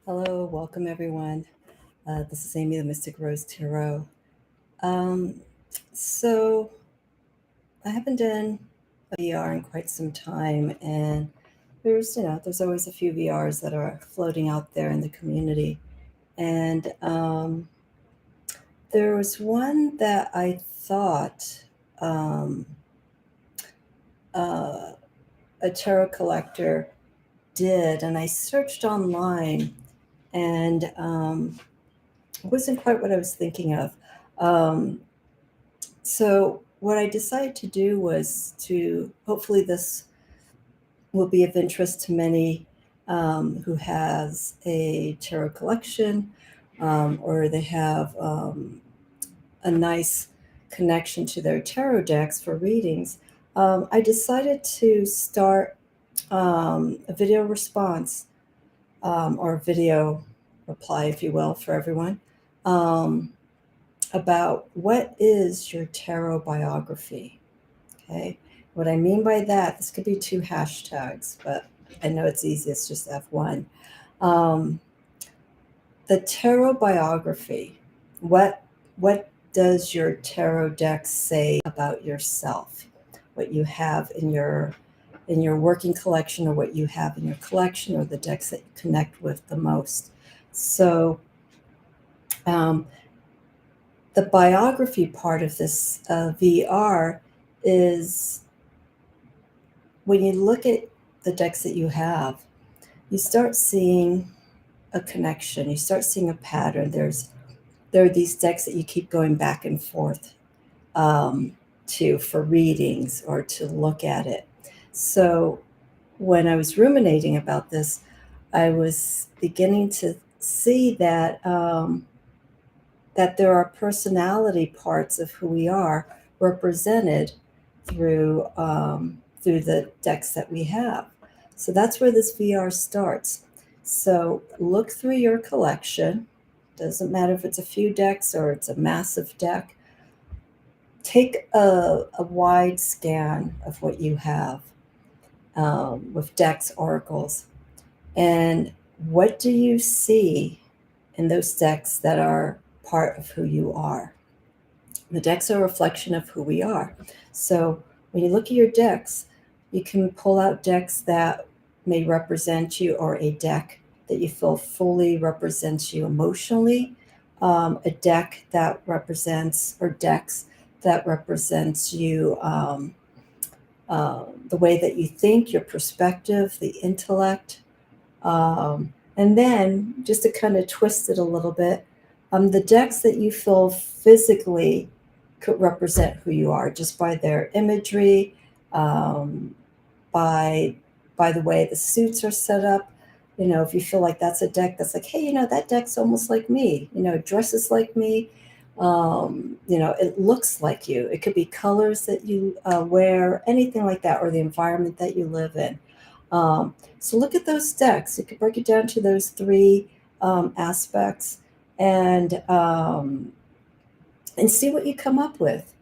Hello, welcome everyone. This is Amy, the Mystic Rose Tarot. Um, so I haven't done a VR in quite some time, and there's always a few VRs that are floating out there in the community, and there was one that I thought um, uh, a tarot collector did, and I searched online, and it wasn't quite what I was thinking of. Um, So, what I decided to do was to hopefully this will be of interest to many who has a tarot collection or they have a nice connection to their tarot decks for readings. I decided to start a video response or a video reply, if you will, for everyone. Um, about what is your tarot biography. Okay. What I mean by that, this could be two hashtags, but I know it's easiest just F1. Um, the tarot biography. What what does your tarot deck say about yourself? What you have in your working collection, or what you have in your collection, or the decks that you connect with the most. So um, the biography part of this VR is when you look at the decks that you have, you start seeing a connection. You start seeing a pattern. There are these decks that you keep going back and forth um, to for readings or to look at it. So when I was ruminating about this, I was beginning to see that there are personality parts of who we are represented through the decks that we have. So that's where this VR starts. So look through your collection. Doesn't matter if it's a few decks or it's a massive deck. Take a wide scan of what you have with decks, oracles, and what do you see in those decks that are part of who you are? The decks are a reflection of who we are. So when you look at your decks, you can pull out decks that may represent you, or a deck that you feel fully represents you emotionally, a deck that represents, or decks that represents you, the way that you think, your perspective, the intellect. And then, just to kind of twist it a little bit, the decks that you feel physically could represent who you are just by their imagery, um, by by the way the suits are set up. If you feel like that's a deck that's like, hey, that deck's almost like me. It dresses like me. It looks like you. It could be colors that you wear, anything like that, or the environment that you live in. So look at those decks. You could break it down to those three aspects, and see what you come up with.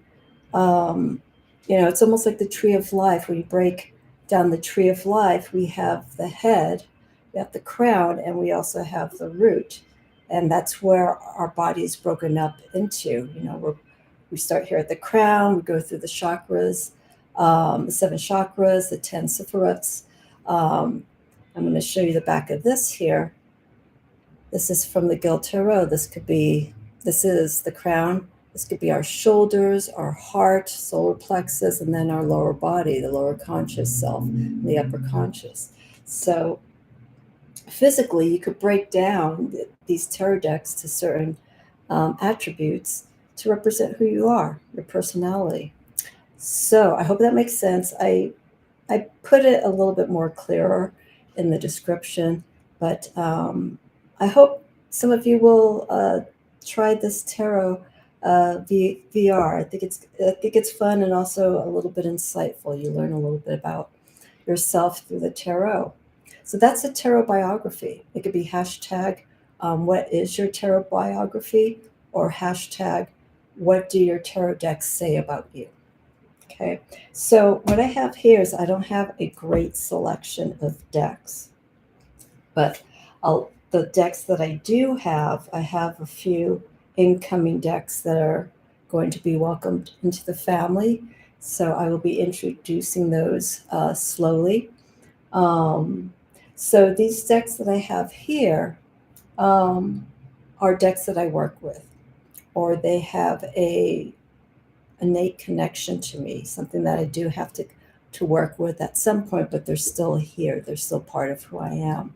Um, it's almost like the tree of life. When you break down the tree of life, we have the head, we have the crown, and we also have the root. And that's where our body is broken up into. We start here at the crown, we go through the chakras, the seven chakras, the 10 sephiroths. Um, I'm going to show you the back of this here. This is from the Guild Tarot. This is the crown. This could be our shoulders, our heart, solar plexus, and then our lower body, the lower conscious self, the upper conscious. So physically, you could break down these tarot decks to certain attributes to represent who you are, your personality. So I hope that makes sense. I put it a little bit more clearer in the description, but I hope some of you will try this tarot VR. I think it's fun and also a little bit insightful. You learn a little bit about yourself through the tarot. So that's a tarot biography. It could be hashtag what is your tarot biography, or hashtag what do your tarot decks say about you. Okay, so what I have here is I don't have a great selection of decks, but the decks that I do have, I have a few incoming decks that are going to be welcomed into the family. So I will be introducing those slowly. Um, so these decks that I have here um, are decks that I work with, or they have a innate connection to me, something that I do have to work with at some point, but they're still here. They're still part of who I am.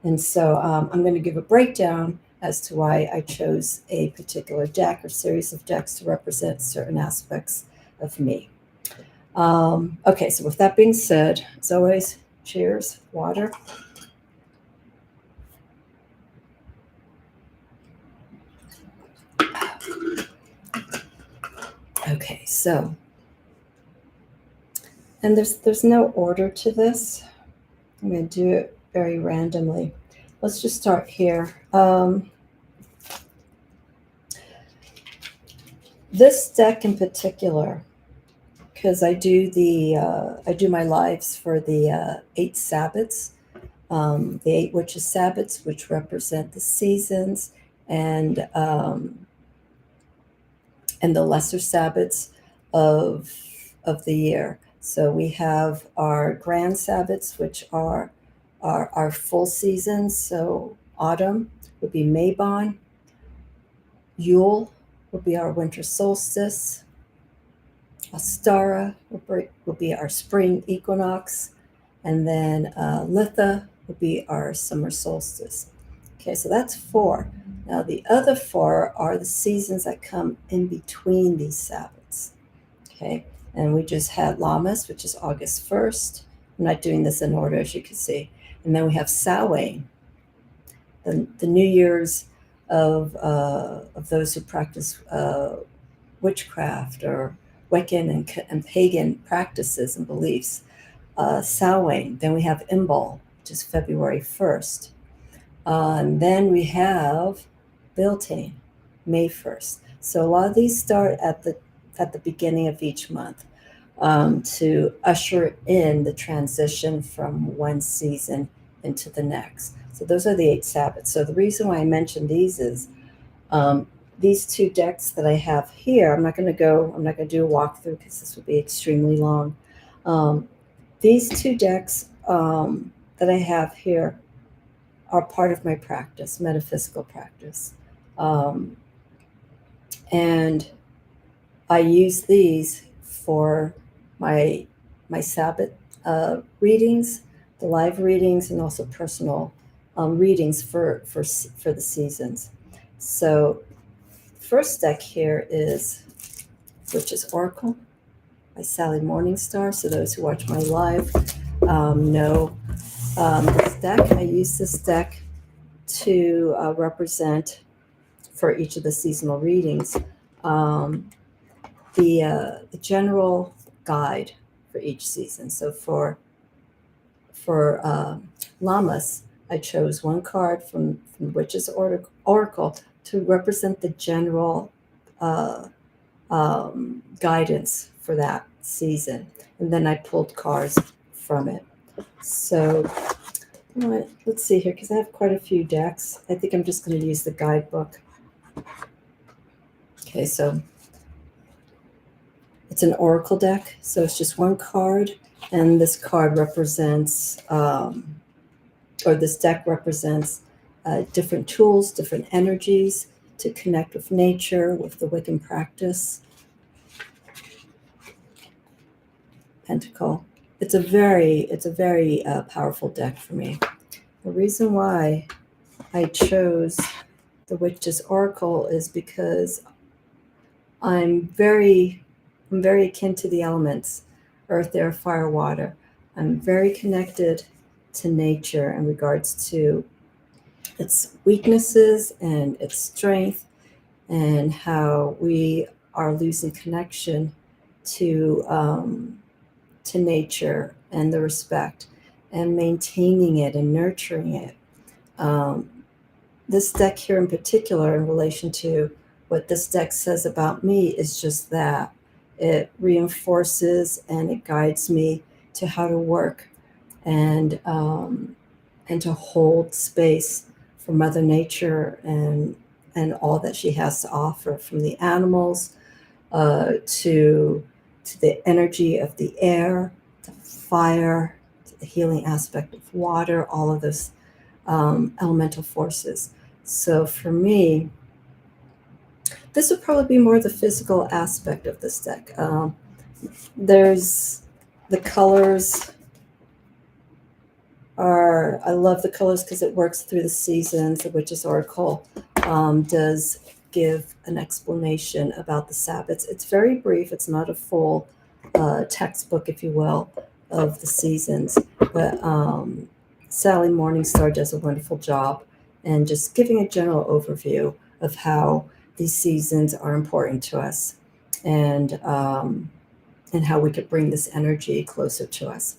And so I'm going to give a breakdown as to why I chose a particular deck or series of decks to represent certain aspects of me. Okay, so with that being said, as always, cheers, water. Okay, so, and there's no order to this. I'm going to do it very randomly. Let's just start here. This deck in particular, because I do my lives for the 8 Sabbats, the 8 witches Sabbats, which represent the seasons, and the lesser Sabbats of the year. So we have our grand Sabbats, which are our full seasons. So autumn would be Mabon, Yule would be our winter solstice, Ostara will be our spring equinox, and then Litha would be our summer solstice. Okay, so that's 4. Now the other 4 are the seasons that come in between these Sabbats. Okay, and we just had Lammas, which is August 1st. I'm not doing this in order, as you can see. And then we have Samhain, the New Year's of those who practice witchcraft or Wiccan and pagan practices and beliefs. Samhain. Then we have Imbolc, which is February 1st. And then we have Beltane, May 1st. So a lot of these start at the beginning of each month to usher in the transition from one season into the next. So those are the 8 Sabbats. So the reason why I mentioned these is these 2 decks that I have here. I'm not going to do a walkthrough because this would be extremely long. These 2 decks that I have here are part of my practice, metaphysical practice. And I use these for my Sabbat readings, the live readings, and also personal readings for the seasons. So first deck here is Witch's Oracle by Sally Morningstar. So those who watch my live know this deck. I use this deck to represent for each of the seasonal readings the general guide for each season. So for Lammas, I chose 1 card from Witch's Oracle to represent the general guidance for that season. And then I pulled cards from it. So let's see here, because I have quite a few decks. I think I'm just going to use the guidebook. Okay, so it's an oracle deck. So it's just 1 card, and this card represents, or this deck represents different tools, different energies to connect with nature, with the Wiccan practice. Pentacle. It's a very powerful deck for me. The reason why I chose the Witch's Oracle is because I'm very akin to the elements, earth, air, fire, water. I'm very connected to nature in regards to its weaknesses and its strength, and how we are losing connection to nature and the respect, and maintaining it and nurturing it. This deck here in particular, in relation to what this deck says about me, is just that. It reinforces and it guides me to how to work and to hold space for Mother Nature and all that she has to offer, from the animals to the energy of the air, to fire, to the healing aspect of water, all of those elemental forces. So for me, this would probably be more the physical aspect of this deck. There's the colors are, I love the colors because it works through the seasons. The Witch's Oracle does give an explanation about the Sabbats. It's very brief. It's not a full textbook, if you will, of the seasons. But Sally Morningstar does a wonderful job and just giving a general overview of how these seasons are important to us, and how we could bring this energy closer to us.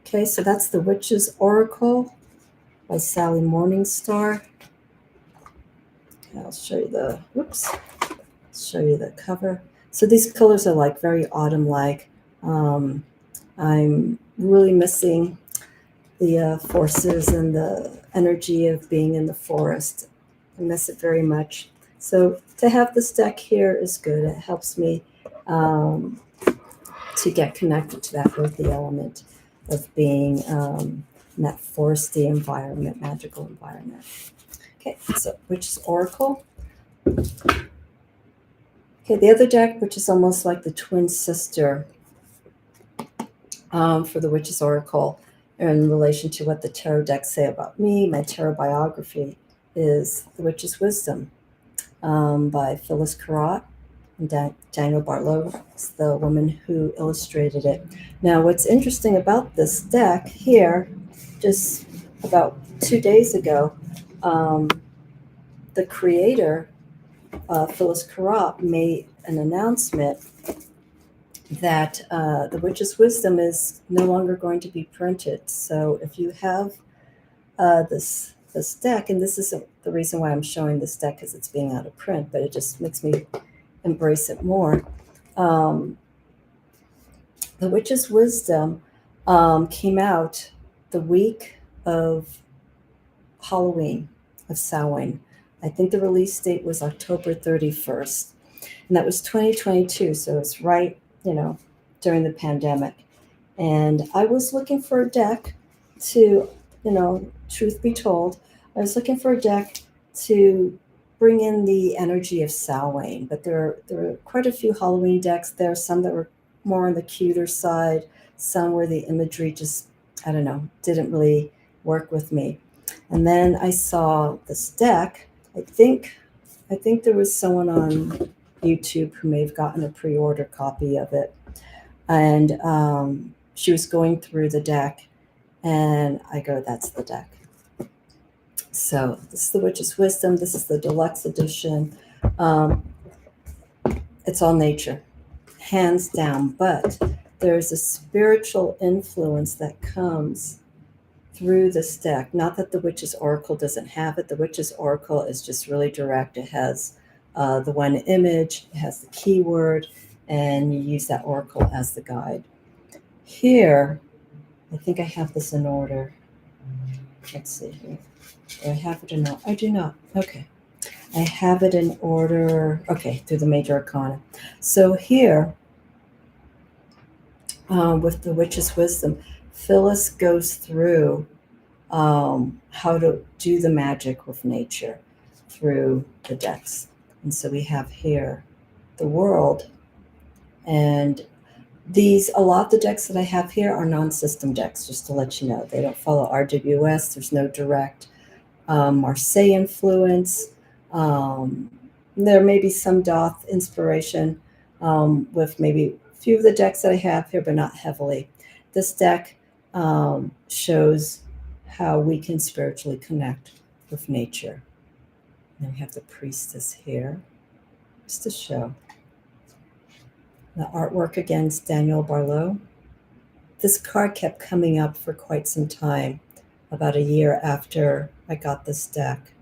Okay, so that's the Witch's Oracle by Sally Morningstar. I'll show you the, show you the cover. So these colors are like very autumn-like. I'm really missing the forces and the energy of being in the forest. I miss it very much. So to have this deck here is good. It helps me to get connected to that earthy element of being in that foresty environment, magical environment. Okay, so Witch's Oracle. Okay, the other deck, which is almost like the twin sister for the Witch's Oracle in relation to what the tarot decks say about me, my tarot biography, is The Witch's Wisdom by Phyllis Carrot. And Daniel Barlow is the woman who illustrated it. Now, what's interesting about this deck here, just about 2 days ago, the creator, Phyllis Carrot, made an announcement that the Witch's Wisdom is no longer going to be printed. So if you have this deck, and this is the reason why I'm showing this deck, because it's being out of print, but it just makes me embrace it more. The Witch's Wisdom came out the week of Halloween, of Samhain. I think the release date was October 31st, and that was 2022, so it's right, during the pandemic. And I was looking for a deck to, truth be told, I was looking for a deck to bring in the energy of Samhain, but there are quite a few Halloween decks. There are some that were more on the cuter side, some where the imagery just, I don't know, didn't really work with me. And then I saw this deck. I think there was someone on YouTube who may have gotten a pre-order copy of it. And she was going through the deck, and I go, that's the deck. So this is the Witch's Wisdom. This is the deluxe edition. It's all nature, hands down. But there's a spiritual influence that comes through this deck. Not that the Witch's Oracle doesn't have it. The Witch's Oracle is just really direct. It has the one image, it has the keyword, and you use that oracle as the guide. Here, I think I have this in order. Let's see here. Do I have it or not? I do not. Okay. I have it in order. Okay, through the major arcana. So here, with the Witch's Wisdom, Phyllis goes through how to do the magic with nature through the decks. And so we have here the world. And a lot of the decks that I have here are non-system decks, just to let you know. They don't follow RWS. There's no direct Marseille influence. There may be some Doth inspiration with maybe a few of the decks that I have here, but not heavily. This deck shows how we can spiritually connect with nature. And we have the Priestess here, just to show. The artwork against Daniel Barlow. This card kept coming up for quite some time, about a year after I got this deck.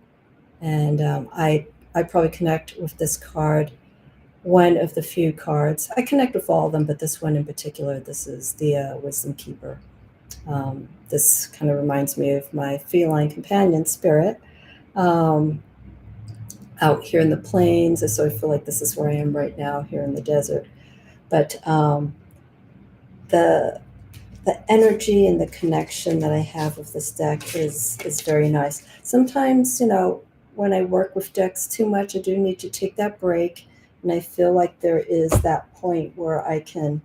And I probably connect with this card, one of the few cards. I connect with all of them, but this one in particular, this is the Wisdom Keeper. This kind of reminds me of my feline companion, Spirit, um, out here in the plains. So I feel like this is where I am right now, here in the desert. But the the energy and the connection that I have with this deck is very nice. Sometimes, when I work with decks too much, I do need to take that break, and I feel like there is that point where I can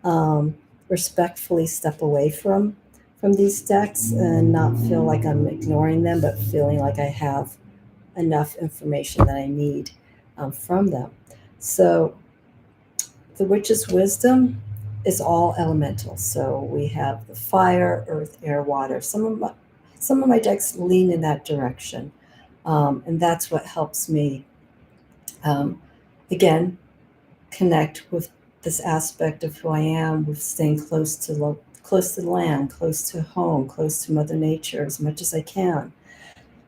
um, respectfully step away from these decks and not feel like I'm ignoring them, but feeling like I have enough information that I need from them. So the witch's wisdom is all elemental. So we have the fire, earth, air, water. Some of my decks lean in that direction, and that's what helps me um, again connect with this aspect of who I am, with staying close to the land, close to home, close to Mother Nature as much as I can.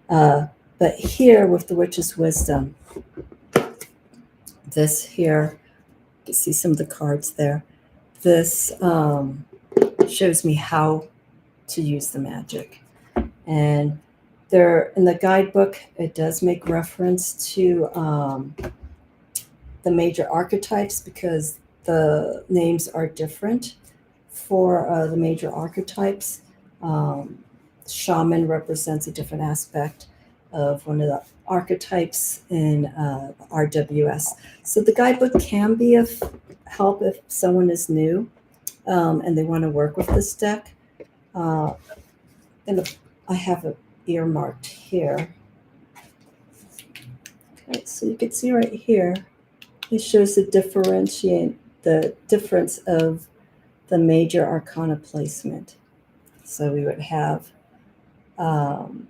Uh, but here with the witch's wisdom, this here, you can see some of the cards there. This shows me how to use the magic. And there, in the guidebook, it does make reference to the major archetypes because the names are different for the major archetypes. Um, Shaman represents a different aspect of one of the archetypes in RWS. So the guidebook can be of help if someone is new and they want to work with this deck. Uh, and I have it earmarked here. Okay, so you can see right here, it shows the difference of the major arcana placement. So we would have um,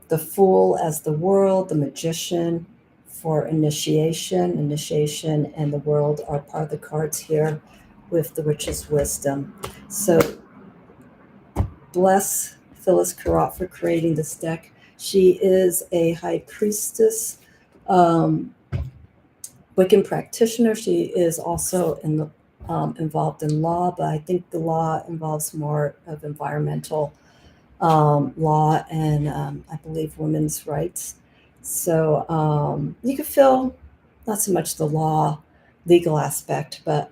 the Fool as the world, the Magician for initiation. Initiation and the World are part of the cards here with the Witch's Wisdom. So bless Phyllis Carrot for creating this deck. She is a high priestess, um, Wiccan practitioner. She is also involved in law, but I think the law involves more of environmental law and I believe women's rights. So you could feel not so much the legal aspect, but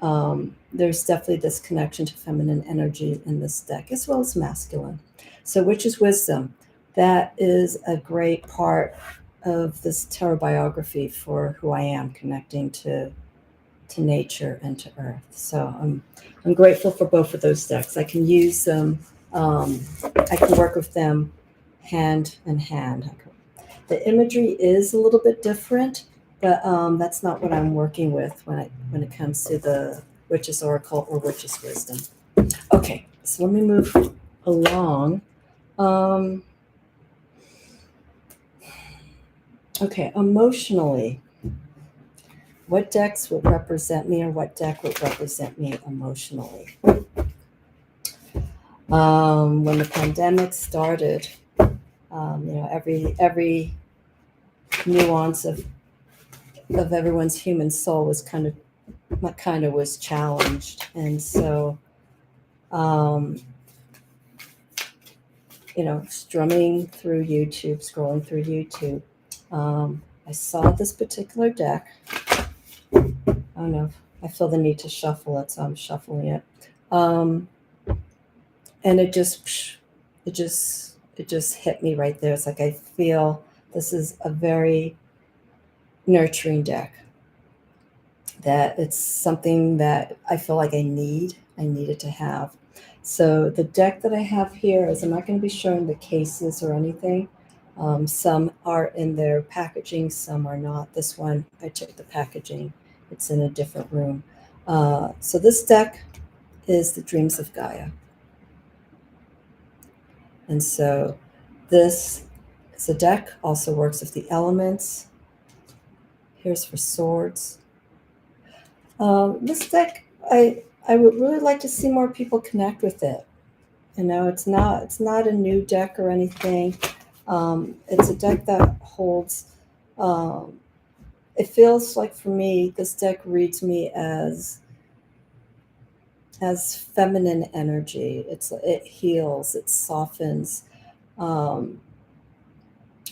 there's definitely this connection to feminine energy in this deck as well as masculine. So, Witch's Wisdom, that is a great part of this tarot biography for who I am, connecting to nature and to earth. So I'm grateful for both of those decks. I can use them. I can work with them hand in hand. The imagery is a little bit different, but that's not what I'm working with when it comes to the Witch's Oracle or Witch's Wisdom. Okay, so let me move along. Okay, emotionally, what decks would represent me or what deck would represent me emotionally? When the pandemic started, every nuance of everyone's human soul was kind of was challenged, and so um, strumming through YouTube, scrolling through YouTube, I saw this particular deck. I don't know. I feel the need to shuffle it, so I'm shuffling it. And it just hit me right there. It's like I feel this is a very nurturing deck. That it's something that I feel like I needed to have. So the deck that I have here is, I'm not going to be showing the cases or anything. Some are in their packaging, some are not. This one, I took the packaging. It's in a different room. So this deck is the Dreams of Gaia. And so this is a deck, also works with the elements. Here's for swords. This deck, I would really like to see more people connect with it. It's not a new deck or anything. It's a deck that holds. It feels like for me, this deck reads me as feminine energy. It heals, it softens. Um,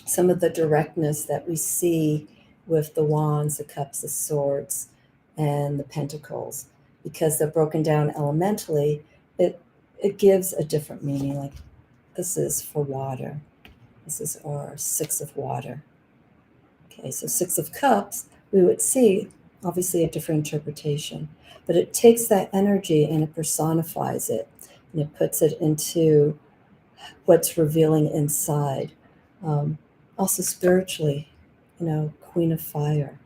some of the directness that we see with the wands, the cups, the swords, and the pentacles, because they're broken down elementally. It gives a different meaning. Like this is for water. This is our six of water. Okay, so six of cups, we would see obviously a different interpretation, but it takes that energy and it personifies it, and it puts it into what's revealing inside. Um, Also spiritually, Queen of Fire.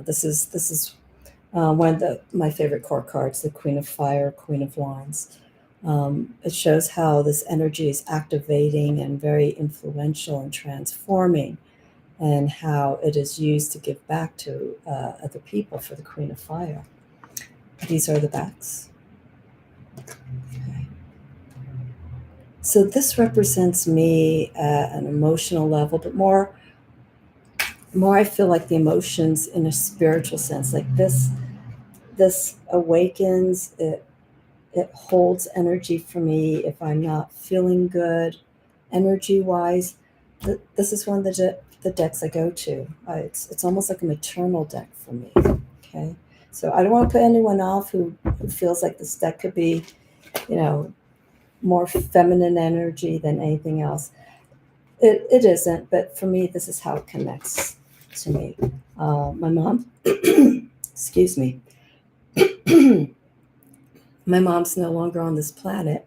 This is one of my favorite core cards, the Queen of Fire, Queen of Wands. It shows how this energy is activating and very influential and transforming, and how it is used to give back to other people for the Queen of Fire. These are the backs. Okay. So this represents me at an emotional level, but more I feel like the emotions in a spiritual sense. Like this awakens, it holds energy for me if I'm not feeling good energy wise. This is one of the decks I go to. It's almost like a maternal deck for me. Okay, so I don't want to put anyone off who feels like this deck could be, more feminine energy than anything else. It isn't, but for me, this is how it connects to me. My mom, excuse me, my mom's no longer on this planet.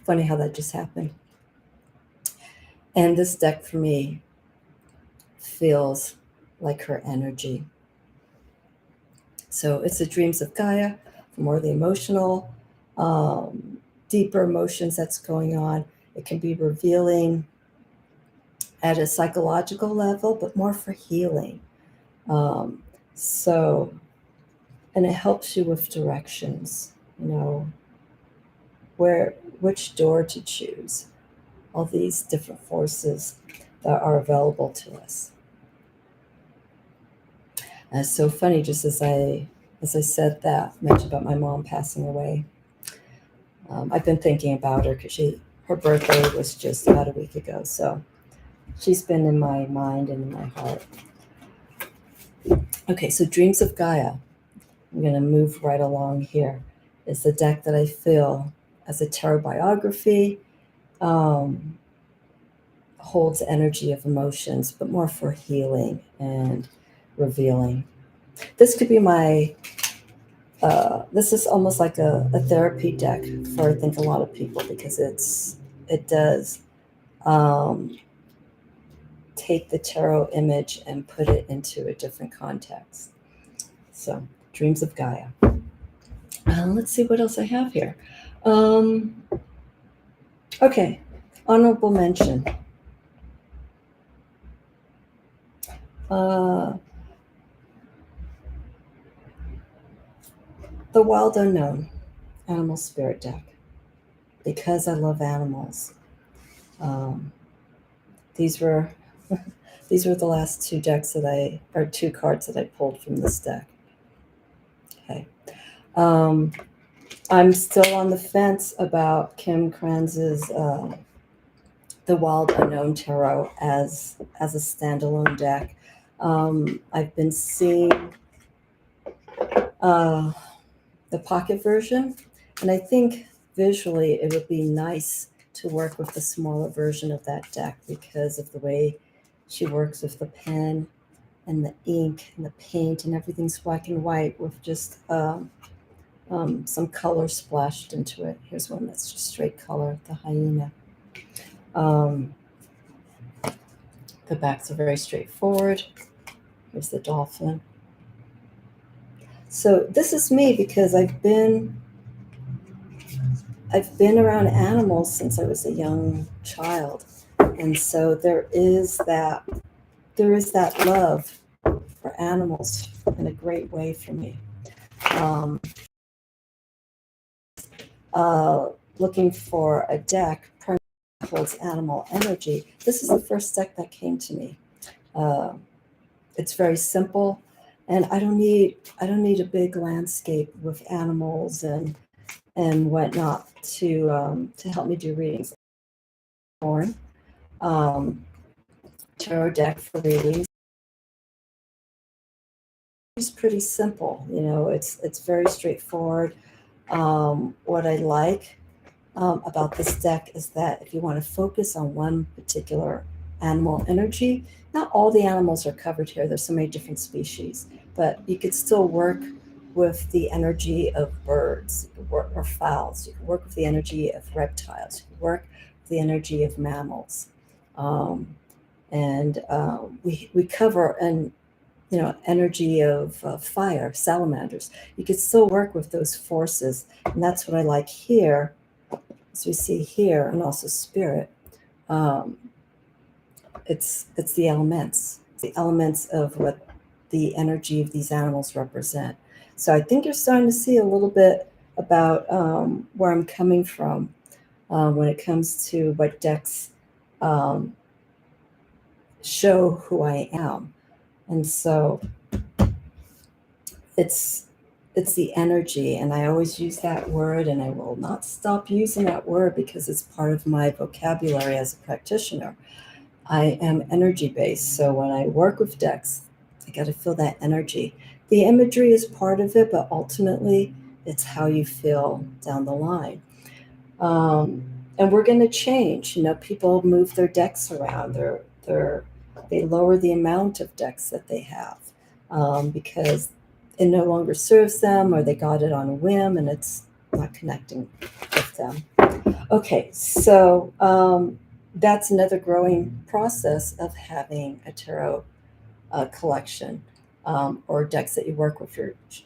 Funny how that just happened. And this deck for me feels like her energy. So it's the dreams of Gaia, for more of the emotional, deeper emotions that's going on. It can be revealing at a psychological level, but more for healing. Um, so, and it helps you with directions, which door to choose, all these different forces that are available to us. And it's so funny, just as I said that, mentioned about my mom passing away. I've been thinking about her because her birthday was just about a week ago. So she's been in my mind and in my heart. Okay, so Dreams of Gaia. I'm going to move right along here. It's the deck that I feel as a tarot biography, holds energy of emotions, but more for healing and revealing. This could be this is almost like a therapy deck for, I think, a lot of people, because it does take the tarot image and put it into a different context. So, Dreams of Gaia. Let's see what else I have here. Okay, honorable mention. The Wild Unknown Animal Spirit deck, because I love animals. These were the last two two cards that I pulled from this deck. Okay. I'm still on the fence about Kim Kranz's The Wild Unknown Tarot as a standalone deck. I've been seeing the pocket version, and I think visually it would be nice to work with the smaller version of that deck, because of the way she works with the pen and the ink and the paint, and everything's black and white with just some color splashed into it. Here's one that's just straight color, the hyena. The backs are very straightforward. Here's the dolphin. So this is me, because I've been around animals since I was a young child, and so there is that love for animals in a great way for me. Looking for a deck primarily holds animal energy. This is the first deck that came to me. It's very simple, and I don't need a big landscape with animals and whatnot to help me do readings. born. Um, Tarot deck for readings is pretty simple. It's very straightforward. What I like about this deck is that if you want to focus on one particular animal energy, not all the animals are covered here. There's so many different species, but you could still work with the energy of birds, you could work, or fowls. You can work with the energy of reptiles. You can work with the energy of mammals, um, and we cover an energy of fire, salamanders. You could still work with those forces, and that's what I like here, as we see here, and also spirit. Um, it's the elements of what the energy of these animals represent. So I think you're starting to see a little bit about where I'm coming from when it comes to what decks um, show who I am. And so it's the energy, and I always use that word, and I will not stop using that word because it's part of my vocabulary as a practitioner. I am energy based, so when I work with decks, I got to feel that energy. The imagery is part of it, but ultimately it's how you feel down the line. um, and we're going to change. People move their decks around. They lower the amount of decks that they have because it no longer serves them, or they got it on a whim and it's not connecting with them. Okay, so that's another growing process of having a tarot collection, or decks that you work with.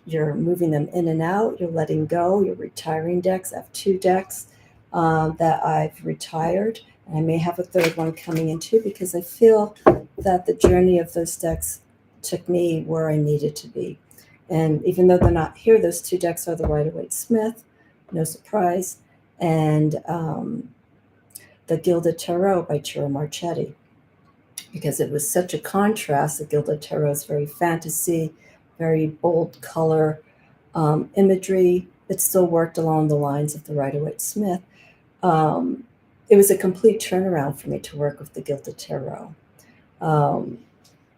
You're moving them in and out. You're letting go. You're retiring decks. I have 2 decks that I've retired, and I may have a third one coming in too, because I feel that the journey of those decks took me where I needed to be. And even though they're not here, those 2 decks are the Rider-Waite-Smith, no surprise, and the Gilded Tarot by Ciro Marchetti, because it was such a contrast. The Gilded Tarot is very fantasy, very bold color imagery. It still worked along the lines of the Rider-Waite-Smith. Um, it was a complete turnaround for me to work with the Gilded Tarot,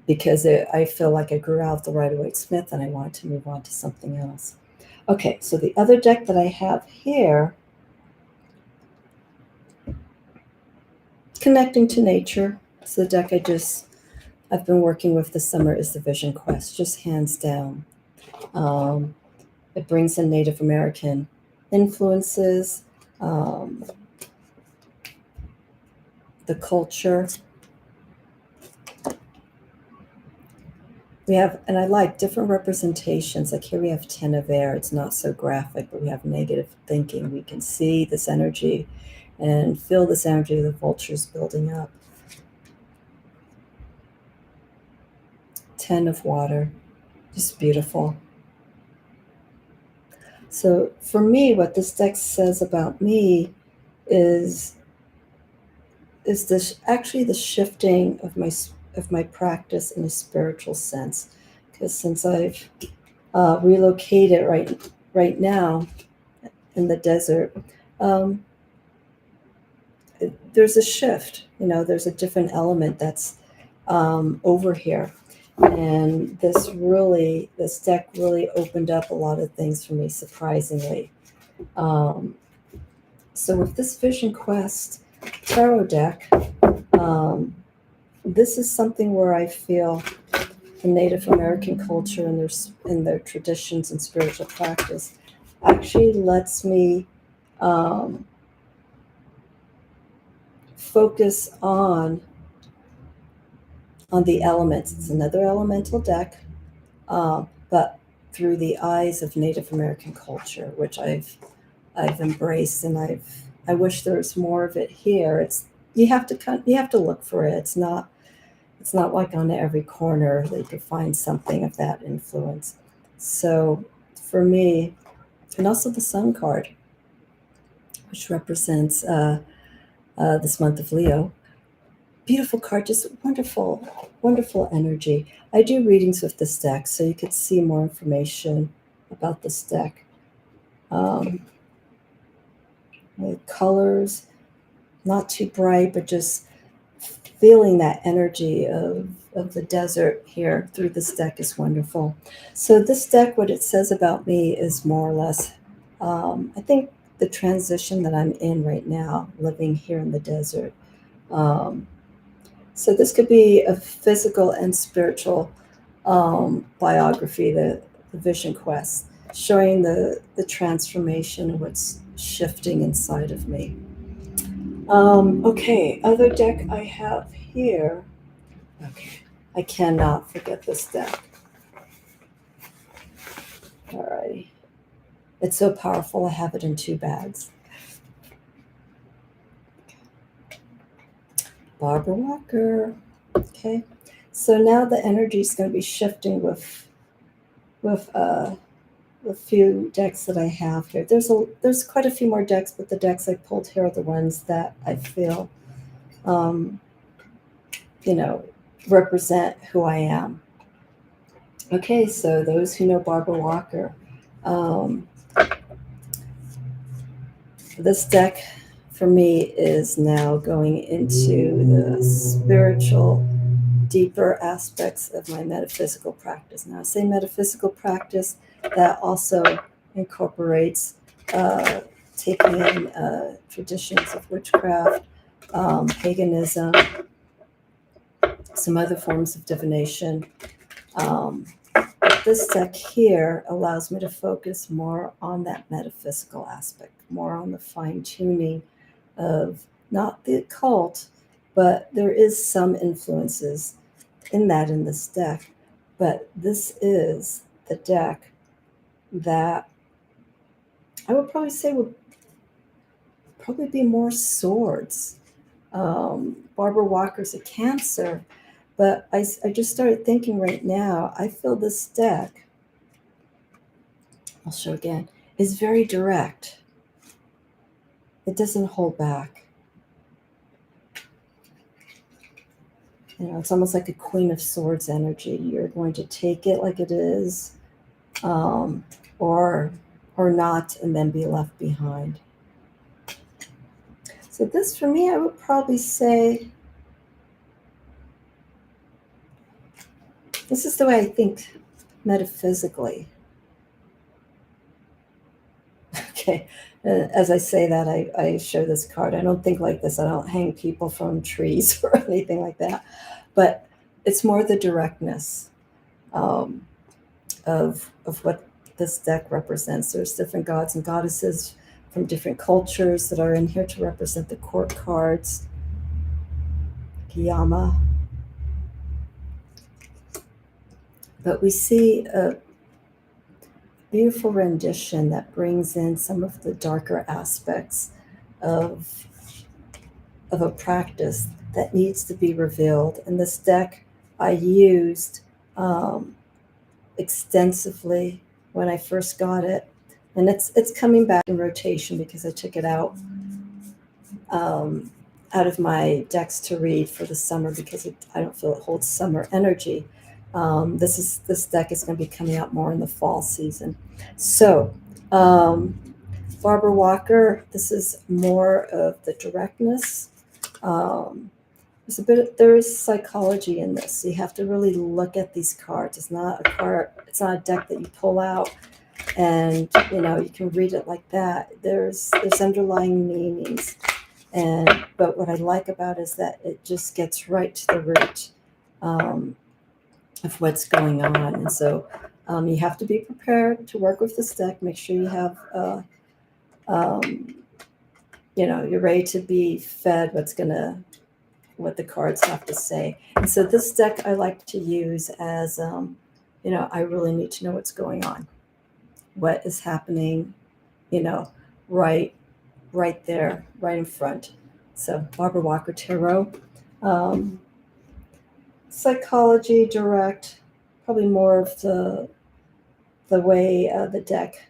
because I feel like I grew out of the Rider-Waite-Smith and I wanted to move on to something else. Okay, so the other deck that I have here, Connecting to Nature. It's the deck I've been working with this summer, is the Vision Quest, just hands down. It brings in Native American influences, um, the culture. We have, and I like different representations. Like here we have 10 of air. It's not so graphic, but we have negative thinking. We can see this energy and feel this energy of the vultures building up. 10 of water, just beautiful. So for me, what this deck says about me is this actually the shifting of my practice in a spiritual sense, because since I've relocated right now in the desert, um, there's a shift. There's a different element that's over here, and this deck really opened up a lot of things for me, surprisingly. So with this Vision Quest tarot deck, this is something where I feel the Native American culture and their traditions and spiritual practice actually lets me focus on the elements. It's another elemental deck, but through the eyes of Native American culture, which I've embraced, and I wish there was more of it here. It's you have to look for it. It's not like on every corner that you could find something of that influence. So for me, and also the Sun card, which represents this month of Leo. Beautiful card, just wonderful, wonderful energy. I do readings with this deck, so you could see more information about this deck. The colors, not too bright, but just feeling that energy of the desert here through this deck is wonderful. So this deck, what it says about me is more or less, I think the transition that I'm in right now, living here in the desert. Um, so this could be a physical and spiritual biography, the vision quest, showing the transformation, what's shifting inside of me. Okay, other deck I have here. Okay, I cannot forget this deck. Alrighty. It's so powerful, I have it in 2 bags. Barbara Walker. Okay, so now the energy is going to be shifting with a few decks that I have here. There's quite a few more decks, but the decks I pulled here are the ones that I feel, um, you know, represent who I am. Okay, so those who know Barbara Walker, um, this deck for me is now going into the spiritual, deeper aspects of my metaphysical practice. Now, I say metaphysical practice, that also incorporates uh, taking in traditions of witchcraft, paganism, some other forms of divination. Um, but this deck here allows me to focus more on that metaphysical aspect, more on the fine tuning of not the occult, but there is some influences in that in this deck. But this is the deck that I would probably say would probably be more swords. Barbara Walker's a Cancer, but I just started thinking right now, I feel this deck, I'll show again, is very direct. It doesn't hold back. It's almost like a Queen of Swords energy. You're going to take it like it is, um, or not, and then be left behind. So this, for me, I would probably say this is the way I think metaphysically. Okay, as I say that, I show this card. I don't think like this. I don't hang people from trees or anything like that. But it's more the directness um, of what this deck represents. There's different gods and goddesses from different cultures that are in here to represent the court cards. Kiyama. But we see a beautiful rendition that brings in some of the darker aspects of a practice that needs to be revealed. And this deck I used extensively when I first got it, and it's coming back in rotation because I took it um, out of my decks to read for the summer because I don't feel it holds summer energy. This deck is going to be coming out more in the fall season. So, Barbara Walker, this is more of the directness. Um, there is psychology in this. You have to really look at these cards. It's not a card. It's not a deck that you pull out and you can read it like that. There's underlying meanings, but what I like about it is that it just gets right to the root of what's going on, and so you have to be prepared to work with this deck. Make sure you have um, you're ready to be fed what the cards have to say. And so this deck I like to use as I really need to know what's going on, what is happening, you know right there, right in front. So Barbara Walker Tarot, um, psychology, direct, probably more of the way the deck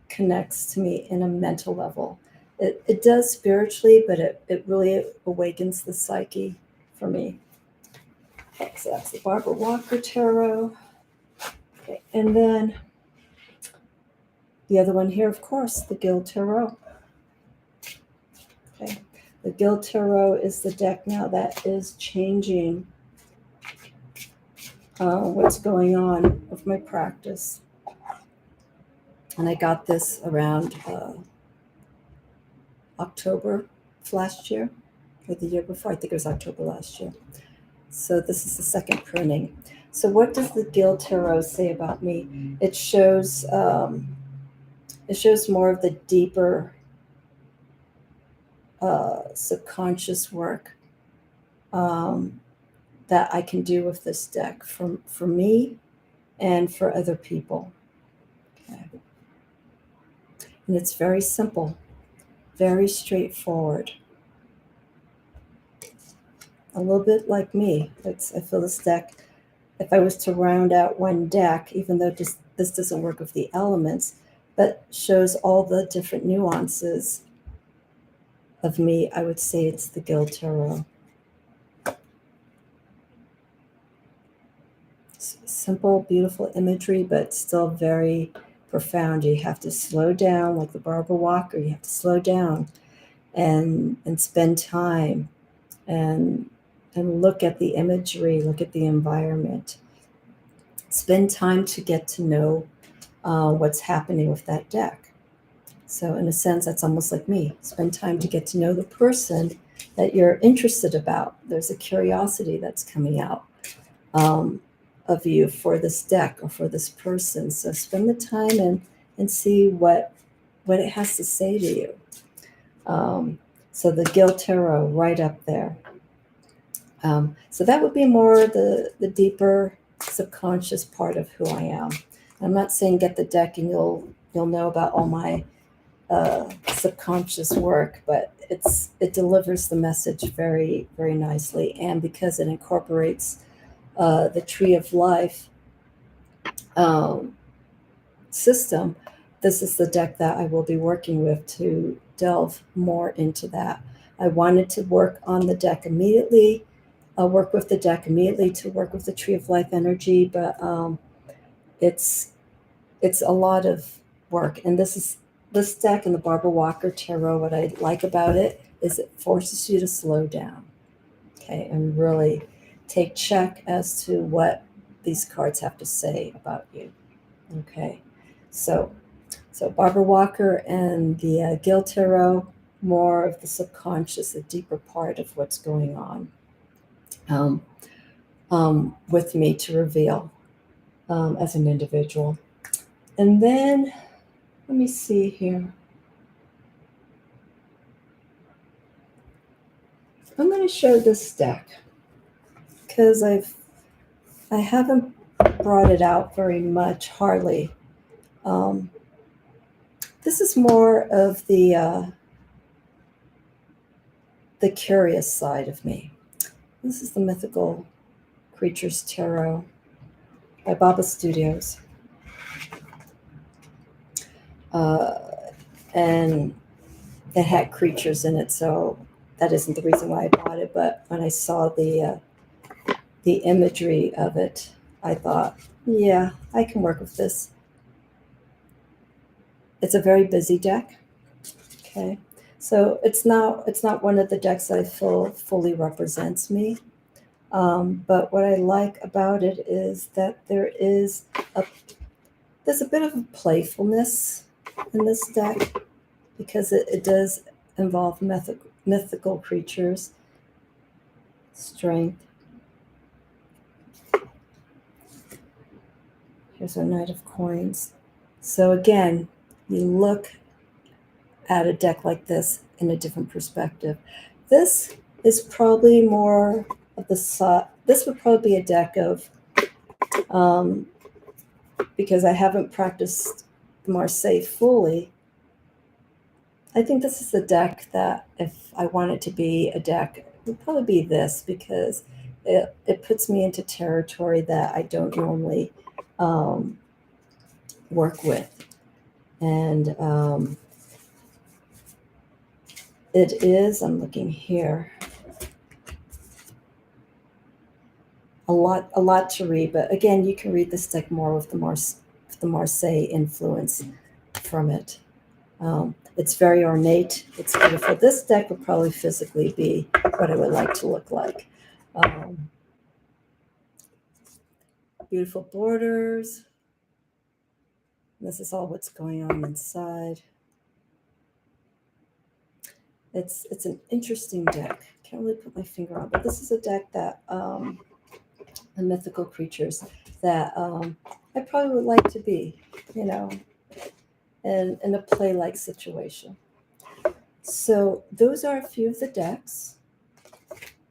connects to me in a mental level. It does spiritually, but it really awakens the psyche for me. Okay, so that's the Barbara Walker Tarot. Okay, and then the other one here, of course, the Guild Tarot. Okay, The Guild Tarot is the deck now that is changing what's going on with my practice. And I got this around October of last year, or the year before. I think it was October last year. So this is the second printing. So what does the Guild Tarot say about me? It shows more of the deeper subconscious work that I can do with this deck for me and for other people. Okay. And it's very simple, very straightforward. A little bit like me. I feel this deck, if I was to round out one deck, even though this doesn't work with the elements, but shows all the different nuances of me, I would say it's the Guild Tarot. Simple, beautiful imagery, but still very profound. You have to slow down, like the Barbara Walker. You have to slow down and spend time and look at the imagery, look at the environment. Spend time to get to know what's happening with that deck. So in a sense, that's almost like me. Spend time to get to know the person that you're interested about. There's a curiosity that's coming out of you for this deck or for this person. So spend the time and see what it has to say to you. So the Guild Tarot right up there. So that would be more the deeper subconscious part of who I am. I'm not saying get the deck and you'll know about all my subconscious work, but it delivers the message very, very nicely. And because it incorporates the Tree of Life system, this is the deck that I will be working with to delve more into that. I wanted to work on the deck immediately. I'll work with the deck immediately to work with the Tree of Life energy, but it's a lot of work. And this deck and the Barbara Walker Tarot, what I like about it is it forces you to slow down, okay, and really take check as to what these cards have to say about you, okay? So Barbara Walker and the Guild Tarot, more of the subconscious, the deeper part of what's going on with me to reveal as an individual. And then, let me see here. I'm going to show this deck because I haven't brought it out very much, hardly. This is more of the curious side of me. This is the Mythical Creatures Tarot by Baba Studios. And it had creatures in it, so that isn't the reason why I bought it. But when I saw the imagery of it, I thought, yeah, I can work with this. It's a very busy deck. Okay, so it's not one of the decks that I feel fully represents me. But what I like about it is that there's a bit of a playfulness in this deck because it does involve mythical creatures, strength. Here's our Knight of Coins. So again, you look at a deck like this in a different perspective. This is probably more of this would probably be a deck of, because I haven't practiced Marseille fully, I think this is the deck that if I want it to be a deck, it would probably be this because it puts me into territory that I don't normally work with. And it is, I'm looking here, a lot to read, but again, you can read this deck more with the Marseille influence from it. It's very ornate. It's beautiful. This deck would probably physically be what it would like to look like. Beautiful borders. This is all what's going on inside. It's an interesting deck. Can't really put my finger on, but this is a deck that the mythical creatures that I probably would like to be, you know, in a play-like situation. So those are a few of the decks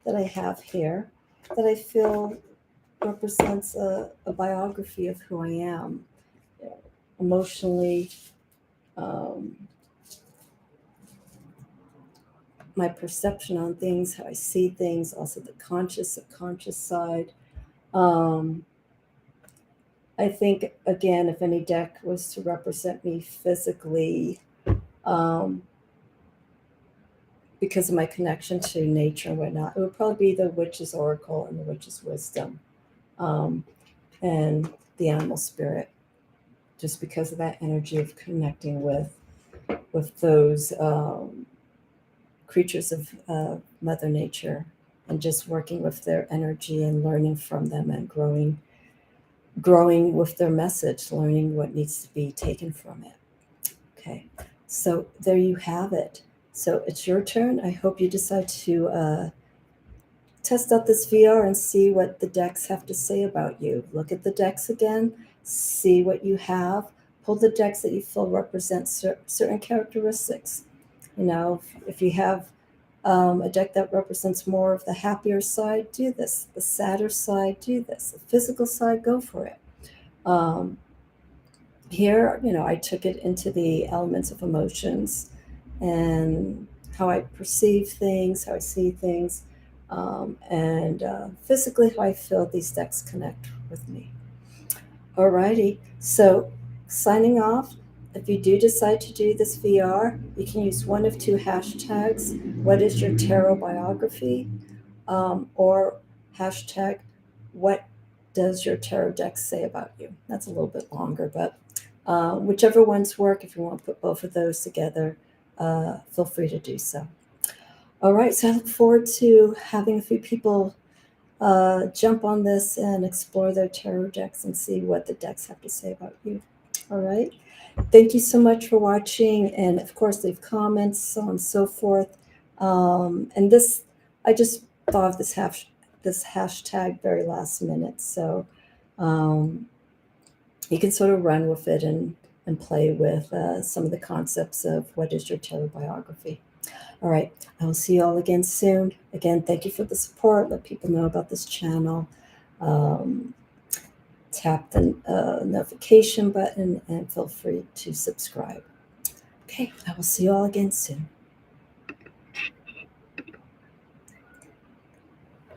that I have here that I feel represents a biography of who I am, you know, emotionally, um, my perception on things, how I see things, also the conscious, subconscious side. Um, I think, again, if any deck was to represent me physically, um, because of my connection to nature and whatnot, it would probably be the Witch's Oracle and the Witch's Wisdom, um, and the Animal Spirit, just because of that energy of connecting with those creatures of Mother Nature, and just working with their energy and learning from them and growing with their message, learning what needs to be taken from it. Okay, so there you have it. So it's your turn. I hope you decide to test out this VR and see what the decks have to say about you. Look at the decks again, see what you have. Pull the decks that you feel represent certain characteristics. You know, if you have a deck that represents more of the happier side, do this. The sadder side, do this. The physical side, go for it. Um, Here, you know, I took it into the elements of emotions and how I perceive things, how I see things, and physically how I feel these decks connect with me. Alrighty, so signing off. If you do decide to do this VR, you can use one of two hashtags. What is your tarot biography? Or hashtag what does your tarot deck say about you? That's a little bit longer, but whichever ones work, if you want to put both of those together, feel free to do so. All right, so I look forward to having a few people jump on this and explore their tarot decks and see what the decks have to say about you. All right. Thank you so much for watching. And of course, leave comments, so on and so forth. And this, I just thought of this hashtag very last minute. So um, you can sort of run with it and play with some of the concepts of what is your tarot biography. All right. I will see you all again soon. Again, thank you for the support. Let people know about this channel. Um, Tap the notification button and feel free to subscribe. Okay, I will see you all again soon.